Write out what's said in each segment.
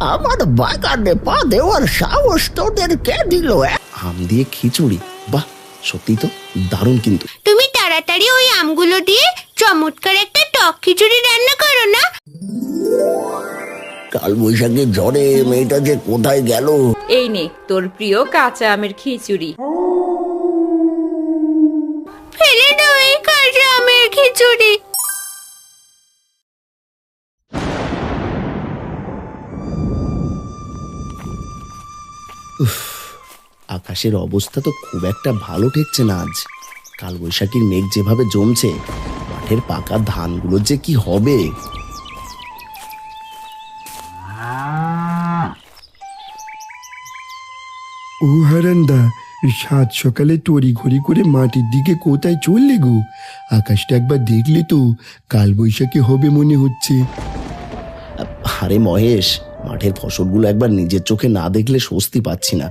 আমার বাগানে পা দেওয়ার সাহস তোদের কে দিল? আম দিয়ে খিচুড়ি, বাহ সত্যি তো দারুণ। কিন্তু তুমি তাড়াতাড়ি ওই আমগুলো দিয়ে চমৎকার একটা টক খিচুড়ি রান্না করো না। কাল বৈশাখের ঝড়ে মেয়েটা যে কোথায় গেল? এই নে তোর প্রিয় কাঁচা আমের খিচুড়ি। ফেলে দাও এই কাঁচা আমের খিচুড়ি। আকাশের অবস্থা তো খুব একটা ভালো ঠেকছে না আজ। কাল বৈশাখীর মেঘ যেভাবে জমছে, মাঠের পাকা ধানগুলোর যে কি হবে। ও হারান্দা, সাত সকালে তড়ি ঘড়ি করে মাটির দিকে কোথায় চললে গো? আকাশটা একবার দেখলে তো, কাল বৈশাখী হবে মনে হচ্ছে। আরে মহেশ, মাঠের ফসলগুলো একবার নিজের চোখে না দেখলে স্বস্তি পাচ্ছি না।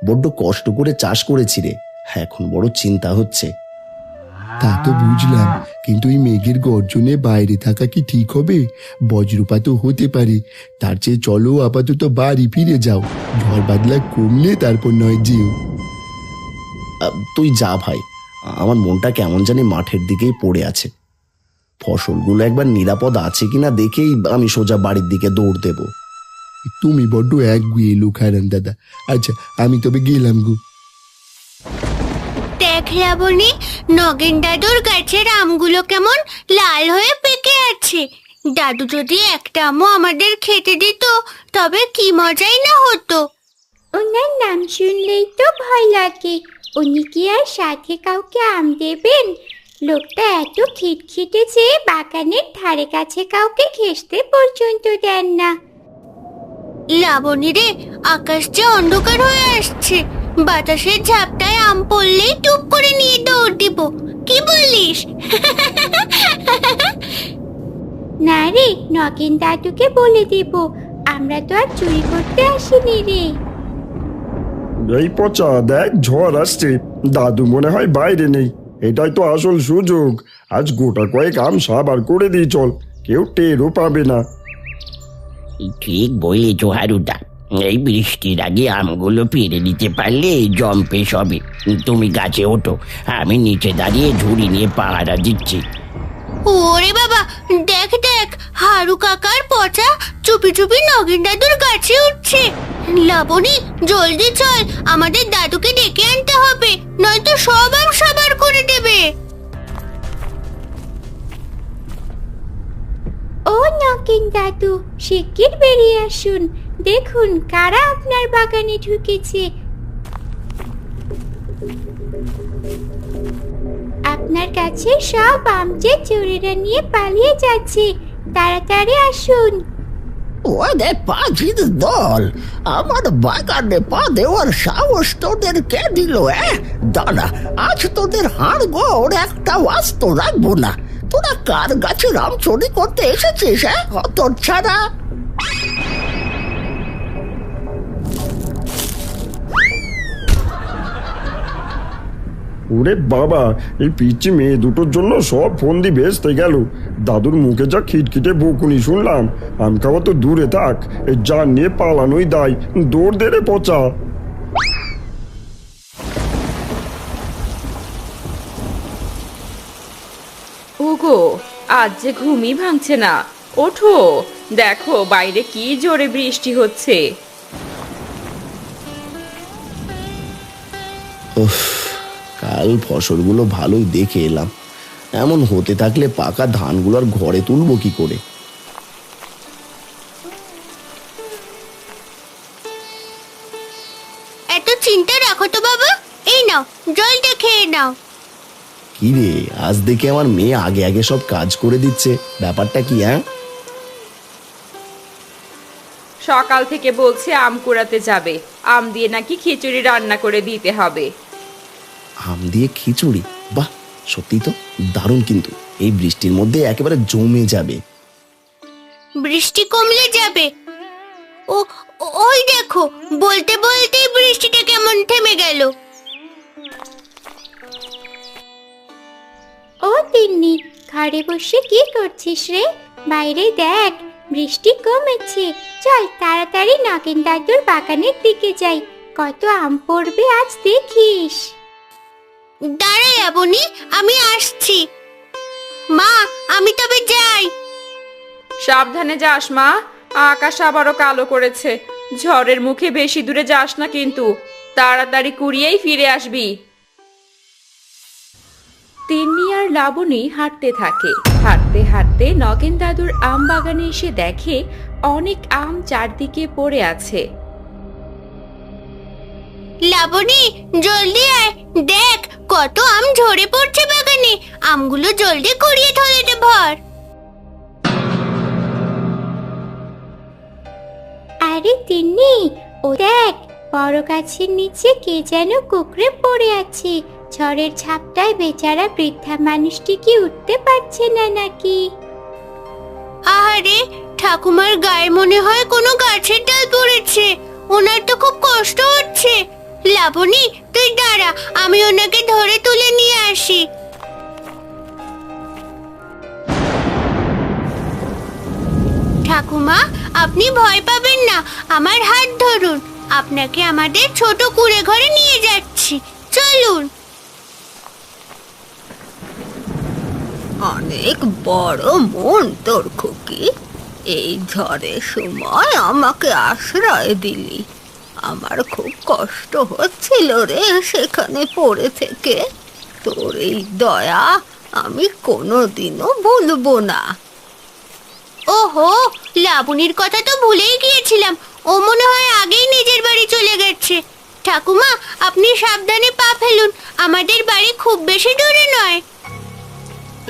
বড্ড কষ্ট করে চাষ করেছি রে, এখন বড় চিন্তা হচ্ছে। তা তো বুঝলাম, কিন্তু এই মেঘের গর্জনে বাইরে থাকা কি ঠিক হবে? বজ্রপাতও হতে পারে। তার চেয়ে চলো আপাতত বাড়ি ফিরে যাও, ঝড় বাদলা কমলে তারপর নয় যেও। তুই যা ভাই, আমার মনটা কেমন জানি মাঠের দিকেই পড়ে আছে। ফসলগুলো একবার নিরাপদ আছে কিনা দেখেই আমি সোজা বাড়ির দিকে দৌড় দেব। তুমি বড্ড একগুঁয়ে লোক হারান দাদা। আচ্ছা, আমি তবে গেলাম গো। দেখ লাবণী, নগেন দাদুর গাছের আমগুলো কেমন লাল হয়ে পেকে আছে। দাদু যদি একটা আমও আমাদের খেতে দিত, তবে কি মজাই না হতো। ওনার নাম শুনলেই তো ভয় লাগে। উনি কি আর সাথে কাউকে আম দেবেন? লোকটা এত খিটখিটে যে বাগানের ধারে কাছে কাউকে ঘেঁষতে পর্যন্ত দেন না। লাবণী রে, আকাশ যে অন্ধকার হয়ে আসছে। বাতাসের ঝাপটায় আম পড়লেই টুপ করে নিয়ে দৌড় দিব। কি বলিস? না রে, নগেন দাদুকে বলে দেব, আমরা তো আর চুরি করতে আসিনি রে। এই পচা, দেখ ঝড় আসছে, দাদু মনে হয় বাইরে নেই। এটাই তো আসল সুযোগ। আজ গোটা কয়েক আম সাবার করে দিই চল, কেউ টেরও পাবে না। ঠিক বলেছ হারুদা, এই বৃষ্টির আগে আমগুলো পেরে নিতে পারলে জম্পে সবে। তুমি গাছে ওঠো, আমি নিচে দাঁড়িয়ে ঝুড়ি নিয়ে পাহারা দিচ্ছি। ওরে বাবা, দেখ দেখ, হারু কাকার পচা চুপি চুপি নগেন দাদুর গাছে উঠছে। লাবণী, জলদি চল, আমাদের দাদুকে ডেকে আনতে হবে, নয়তো সব আম সাবার করে দেবে। ও নগেন দাদু, শিগগির বেরিয়ে আসুন। দেখুন কারা আপনার বাগানে ঢুকেছে। আপনার কাছে সব আম যে চোরেরা নিয়ে পালিয়ে যাচ্ছে, তাড়াতাড়ি আসুন। ওদের পাখির দল, আমার বাগানে পা দেওয়ার সাহস তোদের কে দিল? দাঁড়া, আজ তোদের হাড় গোড় একটা আস্ত রাখবো না। তোরা কার গাছের আম চুরি করতে এসেছিস? তোর ছাড়া ওরে বাবা, এই পিচ্চি মেয়ে দুটোর জন্য সব ফন্দি ভেস্তে গেল। দাদুর মুখে যা খিটখিটে বকুনি শুনলাম, আম খাওয়া তো দূরে থাক, এই জান নিয়ে পালানোই দায়। দৌড় দে রে পচা। ওগো, আজ যে ঘুমই ভাঙছে না। ওঠো, দেখো বাইরে কি জোরে বৃষ্টি হচ্ছে। কাল ফসলগুলো ভালোই দেখে এলাম, এমন হতে থাকলে পাকা ধানগুলো আর ঘরে তুলবো কি করে? এত চিন্তা রাখো তো বাবা, এই নাও জলটা খেয়ে নাও। কি রে, আজ দেখে আমার মেয়ে আগে আগে সব কাজ করে দিচ্ছে, ব্যাপারটা কি? সকাল থেকে বলছে আম কুড়াতে যাবে, আম দিয়ে নাকি খিচুড়ি রান্না করে দিতে হবে। আম দিয়ে খিচুড়ি, বাহ সত্যি তো দারুণ। কিন্তু এই বৃষ্টির মধ্যে একেবারে জমে যাবে। বৃষ্টি কমলে যাবে। ও, ওই দেখো, বলতে বলতে বৃষ্টিটা কেমন থেমে গেল। ও তিন্নি, ঘরে বসে কি করছিস রে? বাইরে দেখ, বৃষ্টি কমেছে, চল তাড়াতাড়ি নগেন দাদুর বাগানের দিকে যাই, কত আম পড়বে আজ দেখিস। দাঁড়া লাবণী, আমি আসছি। মা, আমি তবে যাই। সাবধানে যাস মা, আকাশ আবারও কালো করেছে। ঝড়ের মুখে বেশি দূরে যাস না কিন্তু, তাড়াতাড়ি কুড়িয়েই ফিরে আসবি। তিন্নি আর লাবণী হাঁটতে থাকে। হাঁটতে হাঁটতে নগেন দাদুর আম বাগানে এসে দেখে অনেক আম চারদিকে পড়ে আছে। লাবণী, জলদি আয়, দেখ কত আম ঝরে পড়ছে বাগানে। আমগুলো জলদি কুড়িয়ে থলেতে ভর। আরে তিন্নি, ও দেখ বড় গাছের নিচে কে যেন কুকড়ে পড়ে আছে। ঝড়ের ঝাপটায় বেচারা বৃদ্ধা মানুষটি কি উঠতে পারছে না নাকি? আরে, ঠাকুমার গায়ে মনে হয় কোনো গাছের ডাল পড়েছে। ওনার তো খুব কষ্ট হচ্ছে। লাবণী, তুই দাঁড়া, আমি ওনাকে ধরে তুলে নিয়ে আসি। ঠাকুমা, আপনি ভয় পাবেন না, আমার হাত ধরুন। আপনাকে আমাদের ছোট কুঁড়ে ঘরে নিয়ে যাচ্ছি, চলুন। অনেক বড় মন তোর খুকি। এই ঝড়ের সময় আমাকে আশ্রয় দিলি। আমার খুব কষ্ট হচ্ছিল রে সেখানে পড়ে থেকে। তোর এই দয়া আমি কোনোদিনও ভুলবো না। ওহো, লাবণীর কথা তো ভুলেই গিয়েছিলাম। ও মনে হয় আগেই নিজের বাড়ি চলে গেছে। ঠাকুমা, আপনি সাবধানে পা ফেলুন, আমাদের বাড়ি খুব বেশি দূরে নয়।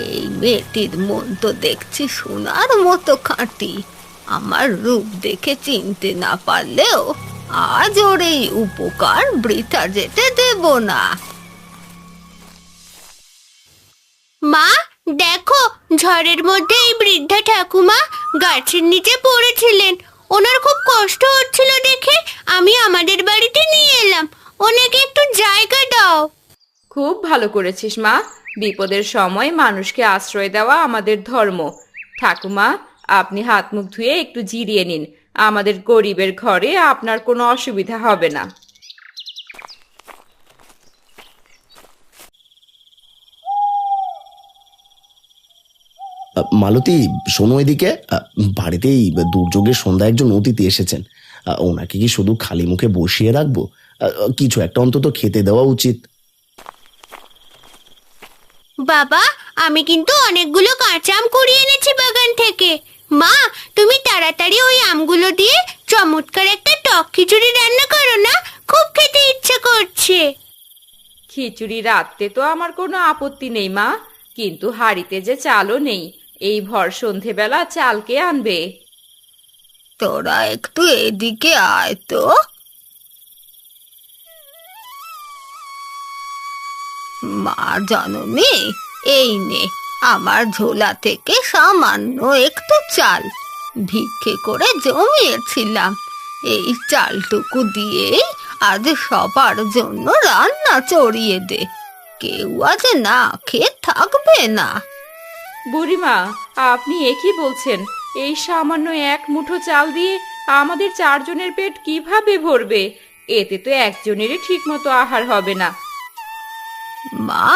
এই মেয়েটির মন তো দেখছি সোনার মতো খাঁটি। আমার রূপ দেখে চিনতে না পারলেও আজ ওর এই উপকার বৃথা যেতে দেব না। মা, দেখো ঝড়ের মধ্যে এই বৃদ্ধা ঠাকুমা গাছের নিচে পড়েছিলেন। ওনার খুব কষ্ট হচ্ছিল দেখে আমি আমাদের বাড়িতে নিয়ে এলাম। ওনাকে একটু জায়গা দাও। খুব ভালো করেছিস মা, বিপদের সময় মানুষকে আশ্রয় দেওয়া আমাদের ধর্ম। ঠাকুমা, আপনি হাত মুখ ধুয়ে একটু জিরিয়ে নিন। আমাদের গরিবের ঘরে আপনার কোনো অসুবিধা হবে না। মালতী, শোনো এদিকে। বাড়িতেই দুর্যোগের সন্ধ্যা একজন অতিথি এসেছেন। ওনাকে কি শুধু খালি মুখে বসিয়ে রাখবো? কিছু একটা অন্তত খেতে দেওয়া উচিত। বাবা, আমি কিন্তু অনেকগুলো কাঁচা আম কুড়িয়ে এনেছি বাগান থেকে। মা, তুমি তাড়াতাড়ি ওই আমগুলো দিয়ে চমৎকার একটা টক খিচুড়ি রান্না করো না, খুব খেতে ইচ্ছে করছে। খিচুড়ি রাঁধতে তো আমার কোনো আপত্তি নেই মা, কিন্তু হাঁড়িতে যে চালও নেই। এই ভর সন্ধেবেলা চাল কে আনবে? তোরা একটু এদিকে আয় তো। মা জাননি, এই নে আমার ঝোলা থেকে সামান্য একটু চাল ভিক্ষে করে জমিয়েছিলাম। এই চালটুকু দিয়েই আজ সবার জন্য রান্না চড়িয়ে দে। কেউ আজ না খেয়ে থাকবে না। বুড়িমা, আপনি একই বলছেন? এই সামান্য এক মুঠো চাল দিয়ে আমাদের চারজনের পেট কিভাবে ভরবে? এতে তো একজনেরই ঠিক মতো আহার হবে না। মা,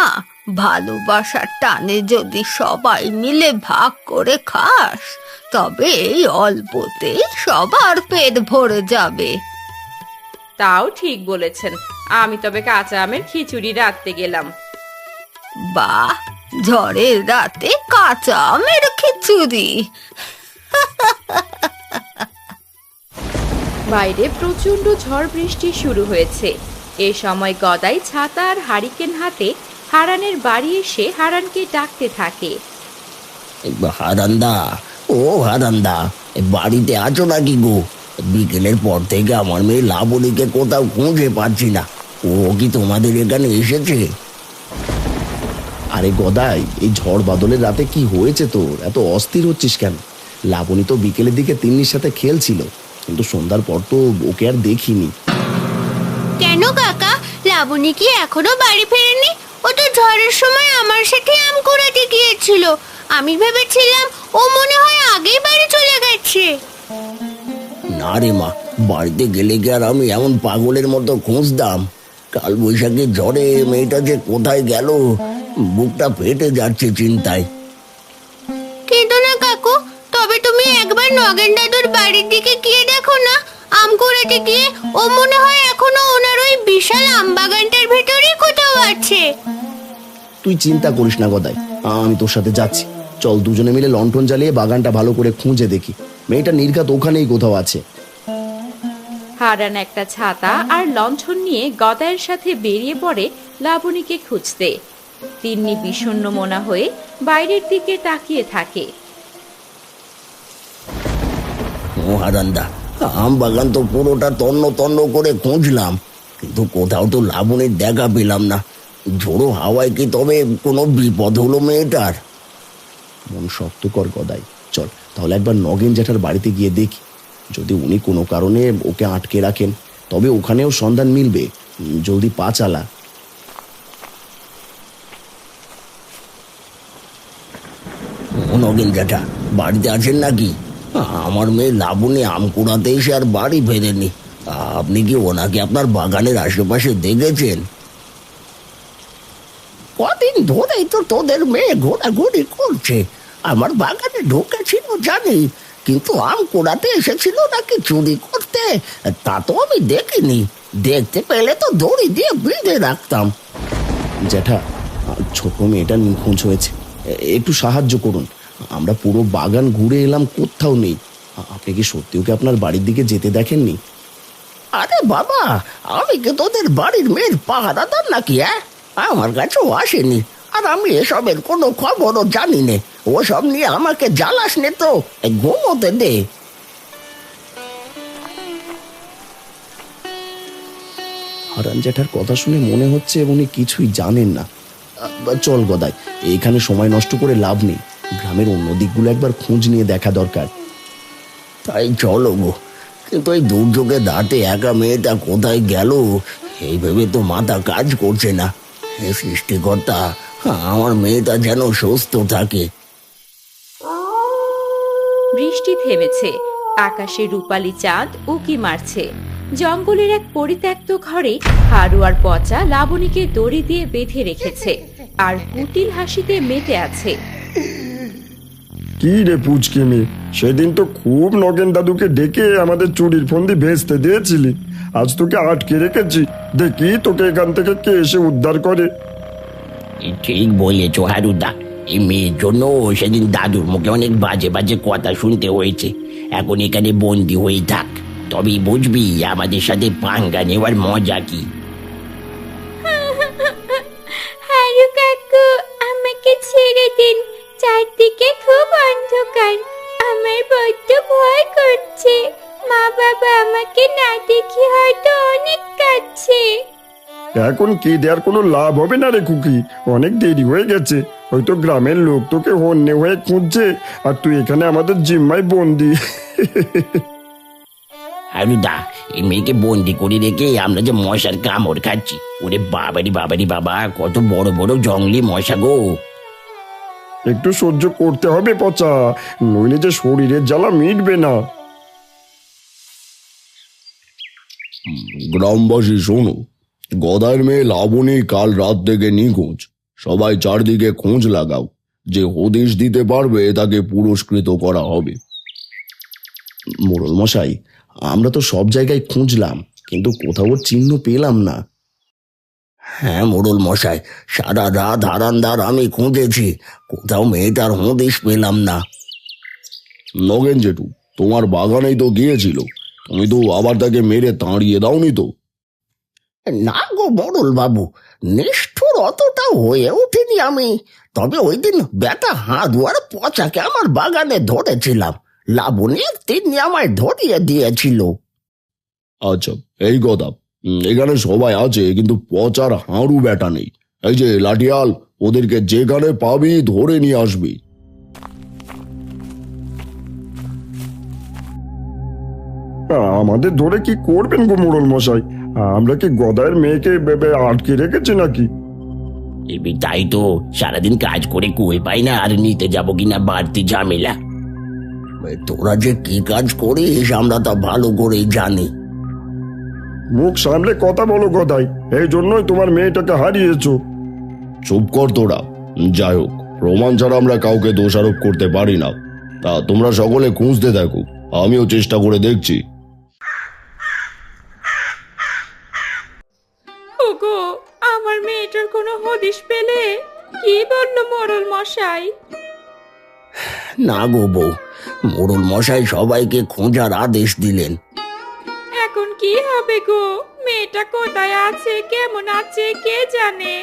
ভালোবাসার টানে যদি সবাই মিলে ভাগ করে খাস, তবে এই অল্পতেই সবার পেট ভরে যাবে। তাও ঠিক বলেছেন। আমি তবে কাঁচা আমের খিচুড়ি রাঁধতে গেলাম। বাহ, ঝড়ের রাতে কাঁচা আমের খিচুড়ি। বাইরে প্রচন্ড ঝড় বৃষ্টি শুরু হয়েছে। এ সময় গদাই ছাতা আর হারিকেন হাতে হারানের বাড়ি এসে হারানকে ডাকতে থাকে। হারান্দা, ও হারান্দা, বাড়িতে আছো নাকি গো? বিকেলের পর থেকে আমার মেয়ে লাবণীকে কোথাও খুঁজে পাচ্ছি না। ও কি তোমাদের এখানে এসেছে? আরে গদাই, এই ঝড় বাদলের রাতে কি হয়েছে তোর? এত অস্থির হচ্ছিস কেন? লাবণী তো বিকেলের দিকে তিন্নির সাথে খেলছিল, কিন্তু সন্ধ্যার পর তো ওকে আর দেখিনি। কেন কাকা, লাবণী কি এখনো বাড়ি ফেরেনি? ও তো ঝড়ের সময় আমার সাথে আম কুড়াতে গিয়েছিল। আমি ভেবেছিলাম ও মনে হয় আগেই বাড়ি চলে গেছে। না রে মা, বাড়িতে গেলে কি আর আমি এমন পাগলের মতো খুঁজতাম? কাল বৈশাখী ঝড়ে মেয়েটা যে কোথায় গেল, বুকটা ফেটে যাচ্ছে চিন্তায়। কেঁদো না কাকু, তবে তুমি একবার নগেন দাদুর বাড়ির দিকে গিয়ে দেখো না। আম কুড়াতে গিয়ে ও মনে হয় এখনো ওনার ওই বিশাল আম বাগানটার ভেতরেই কোথাও আছে। তুই চিন্তা করিস না গদাই, আমি তোর সাথে যাচ্ছি। চল দুজনে মিলে লণ্ঠন জ্বালিয়ে বাগানটা ভালো করে খুঁজে দেখি। মেয়েটা নির্ঘাত ওখানেই কোথাও আছে। হারান একটা ছাতা আর লণ্ঠন নিয়ে গদাইয়ের সাথে বেরিয়ে পড়ে লাবণীকে খুঁজতে। তিন্নি বিষণ্ণ মনা হয়ে বাইরের দিকে তাকিয়ে থাকে। ও হারান্দা, আম বাগান তো পুরোটা তন্ন তন্ন করে খুঁজলাম, কিন্তু কোথাও তো লাবণীর দেখা পেলাম না। ঝোড়ো হাওয়ায় কি তবে কোনো বিপদ হলো মেয়েটার? মন শক্ত কর গদাই, চল তাহলে একবার নগেন জ্যাঠার বাড়িতে গিয়ে দেখি। যদি উনি কোনো কারণে ওকে আটকে রাখেন তবে ওখানেও সন্ধান মিলবে। জলদি পা চালা। ও নগেন জ্যাঠা, বাড়িতে আছেন নাকি? আমার মেয়ে লাবণী আম কুড়াতে এসে আর বাড়ি ফেরেনি। আপনি কি ওনাকে আপনার বাগানের আশেপাশে দেখেছেন? কদিন ধরেই তো তোদের মেয়ে ঘোরাঘুরি করছে। আমার বাগানে ঢুকেছিল জানি, কিন্তু আম কুড়াতে এসেছিল নাকি চুরি করতে তা তো আমি দেখিনি। দেখতে পেলে তো দড়ি দিয়ে বেঁধে রাখতাম। জ্যাঠা, ছোট মেয়েটা নিখোঁজ হয়েছে, একটু সাহায্য করুন। আমরা পুরো বাগান ঘুরে এলাম, কোথাও নেই। আপনি কি সত্যি ওকে আপনার বাড়ির দিকে যেতে দেখেননি? আরে বাবা, আমি কি তোদের বাড়ির মেয়ের পাহারাদার নাকি? আমার কাছেও আসেনি, আর আমি এসবের কোনো খবরও জানি নে। ওসব নিয়ে আমাকে জ্বালাস নে তো, ঘুমোতে দে। হারান জ্যাঠার কথা শুনে মনে হচ্ছে উনি কিছুই জানেন না। চল গদাই, এখানে সময় নষ্ট করে লাভ নেই। গ্রামের অন্য দিকগুলো একবার খোঁজ নিয়ে দেখা দরকার। তাই চলো গো, কিন্তু এই দুর্যোগে দাঁতে একা মেয়েটা কোথায় গেল এই ভেবে তো মাথা কাজ করছে না। হে সৃষ্টিকর্তা, আমার মেয়েটা যেন সুস্থ থাকে। বৃষ্টি থেমেছে, আকাশে রূপালী চাঁদ উকি মারছে। জঙ্গলের এক পরিত্যক্ত ঘরে হারু আর পচা লাবণীকে দড়ি দিয়ে বেঁধে রেখেছে আর কুটিল হাসিতে মেতে আছে। কি রে পুচকে মেয়ে, সেদিন তো খুব নগেন দাদুকে ডেকে আমাদের চুরির ফন্দি ভেস্তে দিয়েছিলি। আজ তোকে আটকে রেখেছি, দেখি তোকে এখান থেকে কে এসে উদ্ধার করে। ঠিক বলেছ হারুদা, এই মেয়ের জন্য সেদিন দাদুর মুখে অনেক বাজে বাজে কথা শুনতে হয়েছে। এখন এখানে বন্দি হয়ে থাক, তবেই বুঝবি আমাদের সাথে পাঙ্গা নেওয়ার মজা কি। হারু কাকু, আমাকে ছেড়ে দিন। চারদিকে খুব অন্ধকার, আমার বড্ড ভয় করছে। মা বাবা আমাকে না দেখে হয়তো অনেক কাঁদছে। এখন কে দেওয়ার কোনো লাভ হবে না রে খুকি, অনেক দেরি হয়ে গেছে। হয়তো গ্রামের লোক তোকে হন্যে হয়ে খুঁজছে, আর তুই এখানে আমাদের জিম্মায় বন্দি। হারুদা, এই মেয়েকে বন্দি করে রেখে আমরা যে মশার কামড় খাচ্ছি। ওরে বাবারি বাবারি বাবা, কত বড় বড় জঙ্গলি মশা গো। একটু সহ্য করতে হবে পচা, নইলে যে শরীরের জ্বালা মিটবে না। গ্রামবাসী শোনো, গদার মেয়ে লাবণী কাল রাত থেকে নিখোঁজ। সবাই চারদিকে খোঁজ লাগাও, যে হদিশ দিতে পারবে তাকে পুরস্কৃত করা হবে। মোড়ল মশাই, আমরা তো সব জায়গায় খুঁজলাম, কিন্তু কোথাও ওর চিহ্ন পেলাম না। হ্যাঁ মোড়ল মশাই, সারা রাত হারান্দার আমি খুঁজেছি, কোথাও মেয়েটার হদিশ পেলাম না। নগেন জেঠু তোমার বাগানেই তো গিয়েছিল, তুমি তো আবার তাকে মেরে তাড়িয়ে দাওনি তো? না গো মোড়ল বাবু, নিষ্ঠুর অতটা হয়ে ওঠেনি আমি। তবে ওই দিন বেটা হাঁদু আর পচাকে আমার বাগানে ধরেছিলাম। লাবণী তিনি আমায় ধরিয়ে দিয়েছিল। আচ্ছা, এই কথা, এখানে সবাই আছে কিন্তু পচার হাঁড়ু বেটা নেই। এই যে লাঠিয়াল, ওদেরকে যেখানে পাবি ধরে নিয়ে আসবি। আমাদের ধরে কি করবেন গো মোড়ল মশাই? আমরা কি গদায়ের মেয়েকে আটকে রেখেছি নাকি? তাই তো, সারাদিন কাজ করে কুয়ে পাই না, আর নিতে যাবো কিনা বাড়তি ঝামেলা। তোরা যে কি কাজ করিস আমরা তা ভালো করেই জানি। মুখ সামলে কথা বলো গদাই, এই জন্যই তোমার মেয়েটাকে হারিয়েছো। চুপ কর তোরা। যাই হোক, প্রমাণ ছাড়া আমরা কাউকে দোষারোপ করতে পারি না। তা তোমরা সকলে খুঁজতে থাকো, আমিও চেষ্টা করে দেখছি। ওগো, আমার মেয়েটার কোনো হদিশ পেলে? কি বললো মোড়ল মশাই? না গো বউ, মোড়ল মশাই সবাইকে খোঁজার আদেশ দিলেন। এখন কি হবে গো? মেয়েটা কোথায় আছে, কেমন আছে কে জানে?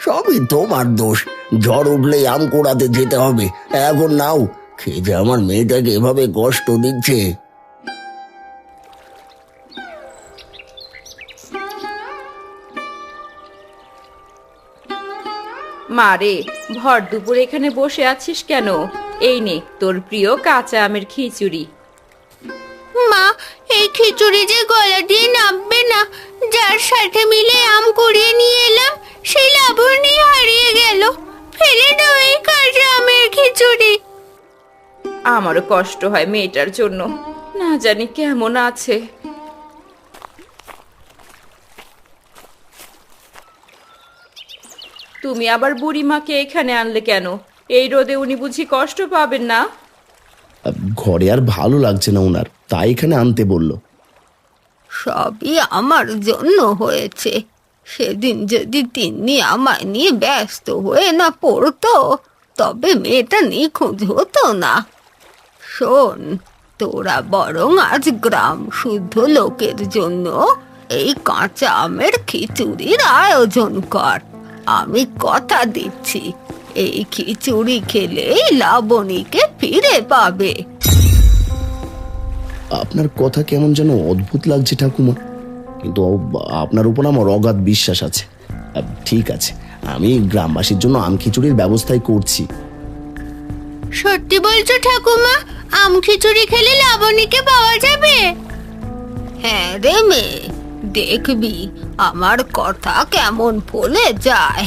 সবই তোমার দোষ। ঝড় উঠলেই আম কুড়াতে যেতে হবে। এখন নাও, খেয়ে যে আমার মেয়েটাকে এভাবে কষ্ট দিচ্ছে। মারে, ভর দুপুর এখানে বসে আছিস কেন? এই নে তোর প্রিয় কাঁচা আমের খিচুড়ি। মা, এই খিচুড়ি যে গলা দিয়ে নামবে না। যার সাথে মিলে আম কুড়িয়ে নিয়ে এলাম সেই লাবণী হারিয়ে গেল। ফেলে দাও এই কাঁচা আমের খিচুড়ি। আমারও কষ্ট হয় মেয়েটার জন্য, না জানি কেমন আছে। তুমি আবার বুড়িমাকে এখানে আনলে কেন? এই রোদে উনি বুঝি কষ্ট পাবেন না? ঘরে আর ভালো লাগছে না ওনার, তাই এখানে আনতে বললো। সবই আমার জন্য হয়েছে। সেদিন যদি তিন্নি আমায় নিয়ে ব্যস্ত হয়ে না পড়তো, তবে মেয়েটা নিখোঁজ হতো না। শোন, তোরা বরং আজ গ্রাম শুদ্ধ লোকের জন্য এই কাঁচা আমের খিচুড়ির আয়োজন কর। আমি কথা দিচ্ছি, এই খিচুড়ি খেলেই লাবণীকে ফিরে পাবে। আপনার কথা কেমন যেন অদ্ভুত লাগছে ঠাকুমা, কিন্তু আপনার উপর আমার অগাধ বিশ্বাস আছে। ঠিক আছে, আমি গ্রামবাসীর জন্য আম খিচুড়ির ব্যবস্থাই করছি। সত্যি বলছো ঠাকুমা? আম খিচুড়ি খেলে লাবণীকে পাওয়া যাবে? হ্যাঁ রে মেয়ে, দেখবি আমার কথা কেমন ফলে যায়।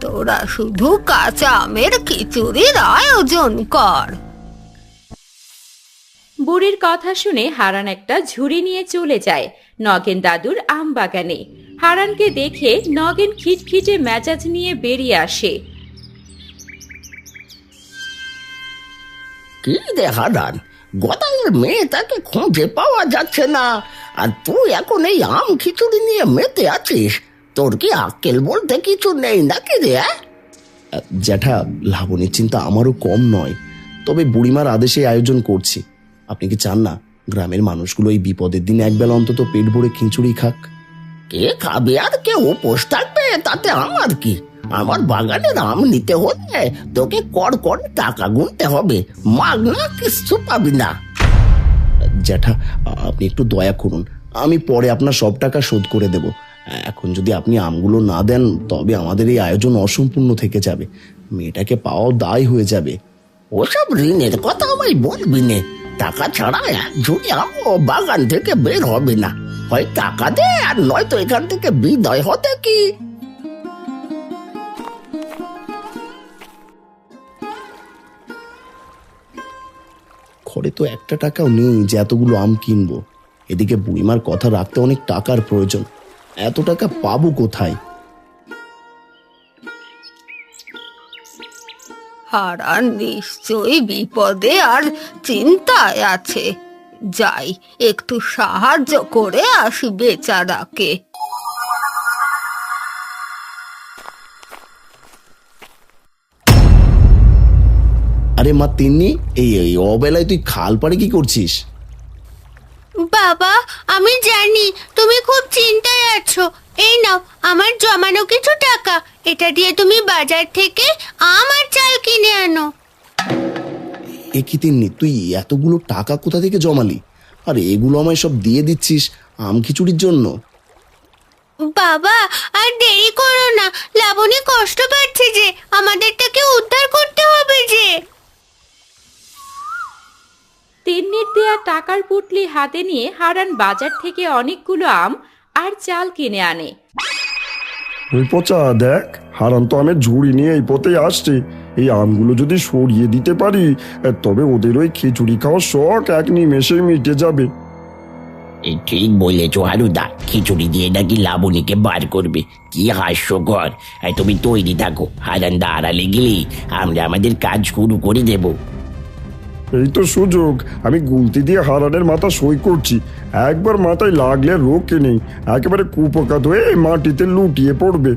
তোরা শুধু কাঁচা আমের খিচুড়ির আয়োজন কর। বুড়ির কথা শুনে হারান একটা ঝুড়ি নিয়ে চলে যায় নগেন দাদুর আম বাগানে। হারানকে দেখে নগেন খিটখিটে মেজাজ নিয়ে বেরিয়ে আসে। কি রে হারান, গদাইয়ের মেয়েটাকে খুঁজে পাওয়া যাচ্ছে না, আর তুই এখন এই আম খিচুড়ি নিয়ে মেতে আছিস? তোর কি আক্কেল বলতে কিছু নেই নাকি রে? জ্যাঠা, লাবণীর চিন্তা আমারও কম নয়, তবে বুড়িমার আদেশে আয়োজন করছি। আপনি কি চান না গ্রামের মানুষগুলো এই বিপদের দিনে একবেলা অন্তত পেট ভরে খিচুড়ি খাক? কে খাবে আর কে উপোস থাকবে তাতে আমার কি? আমার বাগানের আম নিতে হলে তোকে কর টাকা গুনতে হবে, মাগনা কিচ্ছু পাবি না। জ্যাঠা, আপনি একটু দয়া করুন, আমি পরে আপনার সব টাকা শোধ করে দেব। এখন যদি আপনি আমগুলো না দেন তবে আমাদের এই আয়োজন অসম্পূর্ণ থেকে যাবে, মেয়েটাকে পাওয়াও দায় হয়ে যাবে। ওসব ঋণের কথা আমায় বলবি নে। টাকা ছাড়া ঝুড়ি আমও বাগান থেকে বের হবে না। হয় টাকা দে, আর নয়তো এখান থেকে বিদায় হতে কি। ঘরে তো একটা টাকাও নেই যে এতগুলো আম কিনবো। এদিকে বুড়িমার কথা রাখতে অনেক টাকার প্রয়োজন, এত টাকা পাবো কোথায়? হারান নিশ্চয়ই বিপদে আর চিন্তায় আছে। যাই একটু সাহায্য করে আসি বেচারাকে। আরে মা তিন্নি, এই অবেলায় তুই খাল পাড়ে কি করছিস? বাবা, আমি জানি তুমি খুব চিন্তায় আছো। এই নাও আমার জমানো কিছু টাকা, এটা দিয়ে তুমি বাজার থেকে আম আর চাল কিনে আনো। এ কি তিন্নি, তুই এতগুলো টাকা কোথা থেকে জমালি? আর এগুলো আমায় সব দিয়ে দিচ্ছিস আম খিচুড়ির জন্য? বাবা, আর দেরি করো না, লাবণী কষ্ট পাচ্ছে যে, আমাদেরটাকে উদ্ধার করতে হবে যে। তিন্নির দেয়া টাকার পুটলি হাতে নিয়ে হারান বাজার থেকে অনেকগুলো আম আর চাল কিনে আনে। ওই পচা, দেখ হারান তো আমের ঝুড়ি নিয়ে এই পথেই আসছে। এই আমগুলো যদি সরিয়ে দিতে পারি, তবে ওদের ওই খিচুড়ি খাওয়ার শখ এক নিমেষে মিটে যাবে। এই ঠিক বলেছো হারুদা, খিচুড়ি দিয়ে নাকি লাবণীকে বার করবে। কি হাস্যকর! তুমি তৈরি থাকো, হারান্দা আড়ালে গেলে আমরা আমাদের কাজ শুরু করে দেব। এই তো সুযোগ, আমি গুলতি দিয়ে হারানের মাথা সই করছি। একবার মাথায় লাগলে রোকে নেই, একেবারে কুপকাত হয়ে মাটিতে লুটিয়ে পড়বে।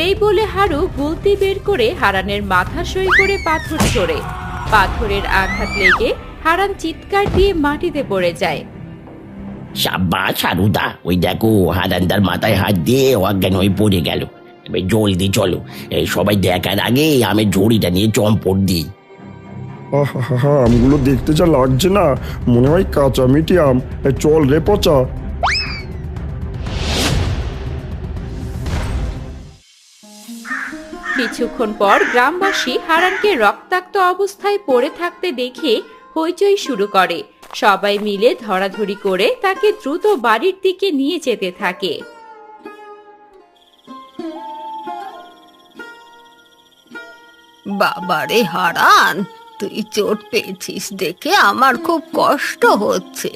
এই বলে হারু গুলতি বের করে হারানের মাথা সই করে পাথর ছোড়ে। পাথরের আঘাত লেগে হারান চিৎকার দিয়ে মাটিতে পড়ে যায়। সাব্বাস হারুদা, ওই দেখো হারান্দার মাথায় হাত দিয়ে অজ্ঞান হয়ে পড়ে গেল। এবার জলদি চলো, এই সবাই দেখার আগে আমের ঝুড়িটা নিয়ে চম্পট দিই। আহা, আমগুলো দেখতে যা লাগছে না, মনে হয় কাঁচা মিঠি আম। চল রে পচা। কিছুক্ষণ পর গ্রামবাসী হারানকে রক্তাক্ত অবস্থায় পড়ে থাকতে দেখে হইচই শুরু করে। সবাই মিলে ধরাধরি করে তাকে দ্রুত বাড়ির দিকে নিয়ে যেতে থাকে। বাবারে হারান, তুই চোট পেয়েছিস দেখে আমার খুব কষ্ট হচ্ছে।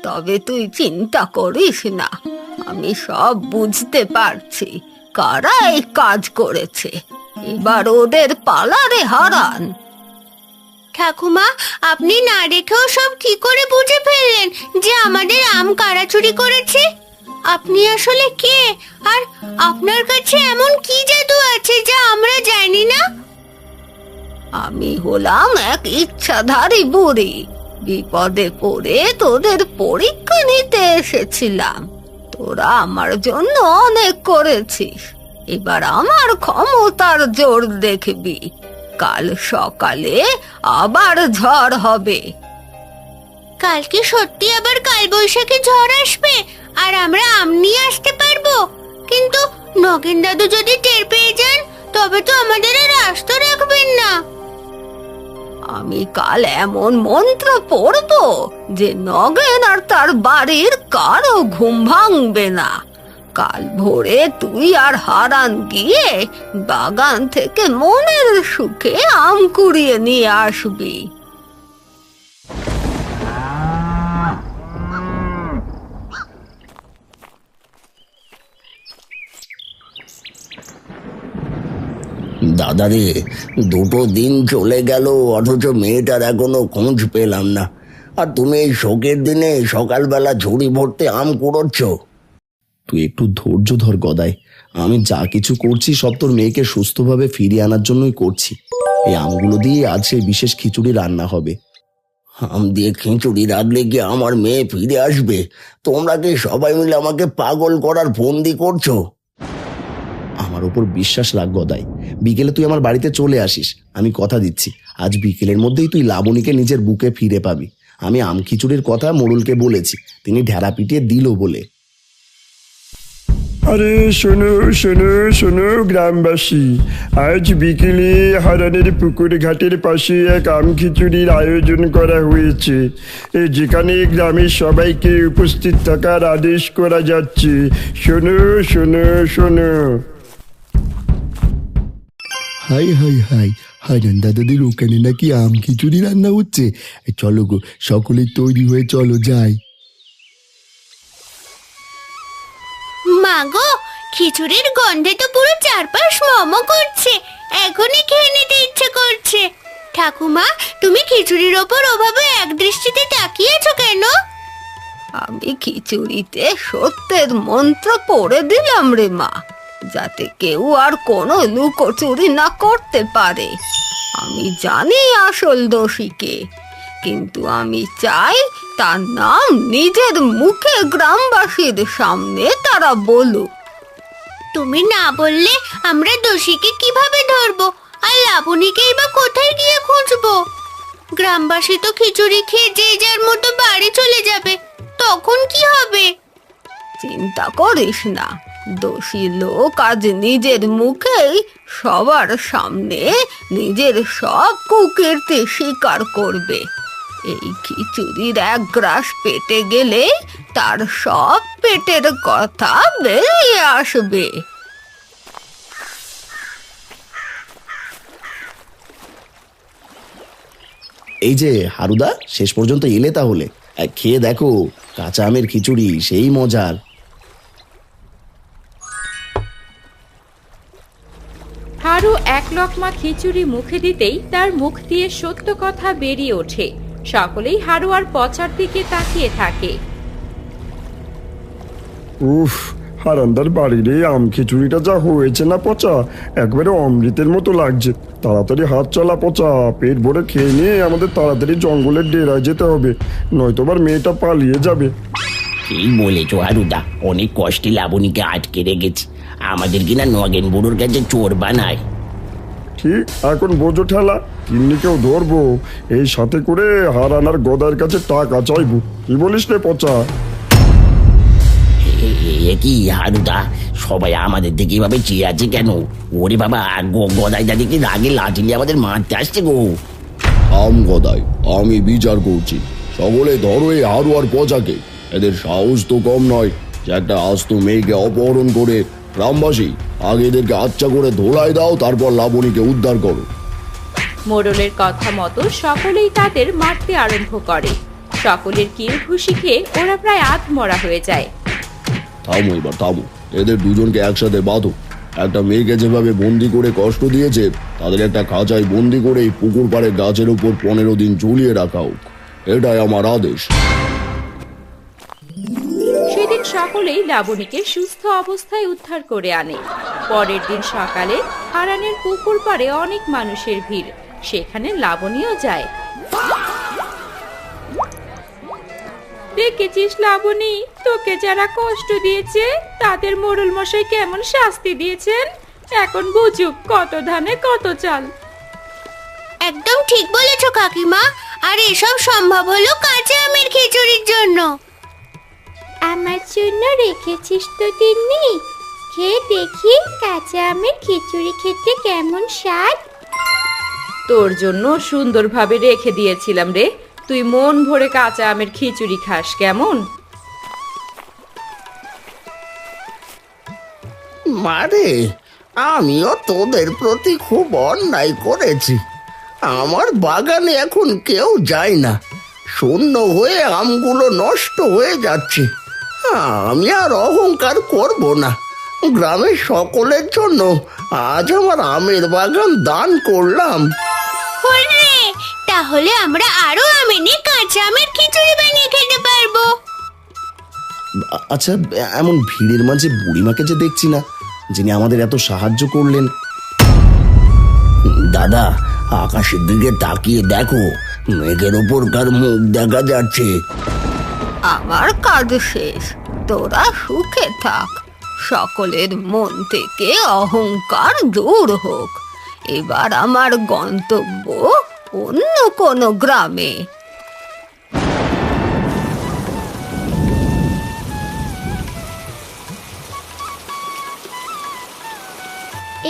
তবে তুই চিন্তা করিস না, আমি সব বুঝতে পারছি কারা এই কাজ করেছে। এবার ওদের পালারে হারান। ঠাকুমা, আপনি না দেখেও সব কি করে বুঝে ফেললেন যে আমাদের আম কারা চুরি করেছে? আপনি আসলে কে, আর আপনার কাছে এমন কি জাদু আছে যা আমরা জানি না? আমি হলাম এক ইচ্ছাধারী বুড়ি, বিপদে পড়ে তোদের পরীক্ষা নিতে এসেছিলাম। তোরা আমার জন্য অনেক করেছিস, এবার আমার ক্ষমতার জোর দেখবি। কাল সকালে আবার ঝড় হবে। কালকে সত্যি আবার কালবৈশাখী ঝড় আসবে আর আমরা আম নিয়ে আসতে পারবো? কিন্তু নগেন দাদু যদি টের পেয়ে যান, তবে তো আমাদের আর আস্ত রাখবেন না। আমি কাল এমন মন্ত্র পড়ব যে নগেন আর তার বাড়ির কারো ঘুম ভাঙবে না। কাল ভোরে তুই আর হারান গিয়ে বাগান থেকে মনের সুখে আম কুড়িয়ে নিয়ে আসবি। দাদা রে, 2 দিন চলে গেল অথচ মেয়েটার এখনো খোঁজ পেলাম না। আর তুমি এই শোকের দিনে সকালবেলা ঝুড়ি ভরতে আম কুড়োচ্ছ? তুই একটু ধৈর্য ধর গদাই, আমি যা কিছু করছি সব তোর মেয়েকে সুস্থভাবে ফিরিয়ে আনার জন্যই করছি। এই আমগুলো দিয়ে আজ সেই বিশেষ খিচুড়ি রান্না হবে। আম দিয়ে খিচুড়ি রাখলে কি আমার মেয়ে ফিরে আসবে? তোমরা কি সবাই মিলে আমাকে পাগল করার ফন্দি করছো? আমার ওপর বিশ্বাস রাখ গদাই, বিকেলে তুই আমার বাড়িতে চলে আসিস। আমি কথা দিচ্ছি, আজ বিকেলের মধ্যেই তুই লাবণীকে নিজের বুকে ফিরে পাবি। আমি আম খিচুড়ির কথা মোড়লকে বলেছি, তিনি ঢেরা পিটিয়ে দিল বলে। আরে শোনো শোনো শোনো গ্রামবাসী, আজ বিকেলে হারানের পুকুর ঘাটের পাশে এক আম খিচুড়ির আয়োজন করা হয়েছে, যেখানে গ্রামের সবাইকে উপস্থিত থাকার আদেশ করা যাচ্ছে। শোনো শোনো শোনো। হাই হাই হাই, হারান দাদাদের ওখানে নাকি আম খিচুড়ি রান্না হচ্ছে। চলো গো, সকলে তৈরি হয়ে চলো যাই। মাগো, খিচুড়ির গন্ধে তো পুরো চারপাশ মম করছে, এখনই খেয়ে নিতে ইচ্ছে করছে। ঠাকুমা, তুমি খিচুড়ির ওপর ওভাবে এক দৃষ্টিতে তাকিয়েছো কেন? আমি খিচুড়িতে সত্যের মন্ত্র পড়ে দিলাম রে মা, যাতে কেউ আর কোনো লুকোচুরি না করতে পারে। আমি জানি আসল দোষীকে, কিন্তু আমি চাই তার নাম নিজের মুখে গ্রামবাসীর সামনে তারা বলুক। তুমি না বললে আমরা দোষীকে কিভাবে ধরবো, আর লাবণীকেই বা কোথায় গিয়ে খুঁজবো? গ্রামবাসী তো খিচুড়ি খেয়ে যে যার মতো বাড়ি চলে যাবে, তখন কি হবে? চিন্তা করিস না, দোষী লোক আজ নিজের মুখেই সবার সামনে নিজের সব কুকীর্তি স্বীকার করবে। এই খিচুড়ির এক গ্রাস পেটে গেলে তার সব পেটের কথা বেরিয়ে আসবে। এই যে হারুদা, শেষ পর্যন্ত এলে তাহলে। খেয়ে দেখো, কাঁচা আমের খিচুড়ি সেই মজার। হারু এক লকমা খিচুড়ি মুখে দিতেই তার মুখ দিয়ে সত্য কথা বেরিয়ে ওঠে। সকলেই হারু আর পচার দিকে তাকিয়ে থাকে। উফ, হারান্দার বাড়ির এই আম খিচুড়িটা যা হয়েছে না পচা, একবারে অমৃতের মতো লাগছে। তাড়াতাড়ি হাত চালা পচা, পেট ভরে খেয়ে নিয়ে আমাদের তাড়াতাড়ি জঙ্গলের ডেরায় যেতে হবে, নয়তো আবার মেয়েটা পালিয়ে যাবে। এই বলেছো হারুদা, অনেক কষ্টে লাবণীকে আটকে রেখেছি। আমাদের কিনা নগেন বুড়োর কাছে চোর বানায়। ঠিক, এখন বোঝো ঠেলা, কিন্নিকেও ধরবো, এই সাথে করে হারানার গদার কাছে টাকা চাইবো। কি বলিস রে পচা? এ কি হারুদা, সবাই আমাদের দিকে এভাবে চেয়ে আছে কেন? ওরে বাবা, গদাই দাদিকে রাগে লাঠি নিয়ে আমাদের মারতে আসছে গো। গদাই, আমি বিচার করছি, সকলে ধরো এই হারু আর পচাকে। এদের সাহস তো কম নয় যে একটা আস্ত মেয়েকে অপহরণ করে। গ্রামবাসী, আগে এদেরকে আচ্ছা করে ধোলাই দাও, তারপর লাবণীকে উদ্ধার করো। মোড়লের কথা মতো সকলেই তাদের মারতে আরম্ভ করে। সকলের কিল ঘুষি খেয়ে ওরা প্রায় আধমরা হয়ে যায়। থামো এবার, থামো, এদের দুজনকে একসাথে বাঁধো। একটা মেয়েকে যেভাবে বন্দি করে কষ্ট দিয়েছে, তাদের একটা খাঁচায় বন্দি করে এই পুকুর পাড়ে গাছের উপর 15 দিন ঝুলিয়ে রাখা হোক, এটাই আমার আদেশ। সেদিন সকলেই লাবণীকে সুস্থ অবস্থায় উদ্ধার করে আনে। পরের দিন সকালে হারানের পুকুর পাড়ে অনেক মানুষের ভিড়, সেখানে লাবণীও যায়। দেখেছিস লাবণী, তোকে যারা কষ্ট দিয়েছে তাদের মোড়ল মশাই কেমন শাস্তি দিয়েছেন। এখন বুঝুক কত ধানে কত চাল। একদম ঠিক বলেছো কাকিমা। আর এসব সম্ভব হলো কাঁচা আমের খিচুড়ির জন্য। আমার জন্য রেখেছিস তো তিন্নি? খেয়ে দেখি কাঁচা আমের খিচুড়ি খেতে কেমন স্বাদ। তোর জন্য সুন্দরভাবে রেখে দিয়েছিলাম রে, তুই মন ভরে কাঁচা আমের খিচুড়ি খাস কেমন? মারে, আমিও তোদের প্রতি খুব অন্যায় করেছি। আমার বাগানে এখন কেউ যায় না, শূন্য হয়ে আমগুলো নষ্ট হয়ে যাচ্ছে। আমি আর অহংকার করব না। গ্রামের সকলের জন্য আজ আমার আমের বাগান দান করলাম। হুররে, তাহলে আমরা আরো আম এনে কাঁচা আমের খিচুড়ি বানিয়ে খেতে পারবো। আচ্ছা, এমন ভিড়ের মাঝে বুড়িমাকে যে দেখছি না, যিনি আমাদের এত সাহায্য করলেন। দাদা, আকাশের দিকে তাকিয়ে দেখো, মেঘের ওপর কার মুখ দেখা যাচ্ছে। আমার কাজ শেষ, তোরা সুখে থাক। সকলের মন থেকে অহংকার দূর হোক। এবার আমার গন্তব্য অন্য কোনো গ্রামে।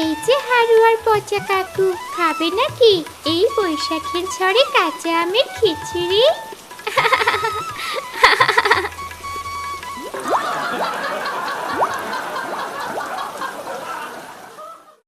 এই যে হারু আর পচা কাকু, খাবে নাকি এই বৈশাখের ঝড়ে কাঁচা আমের খিচুড়ি?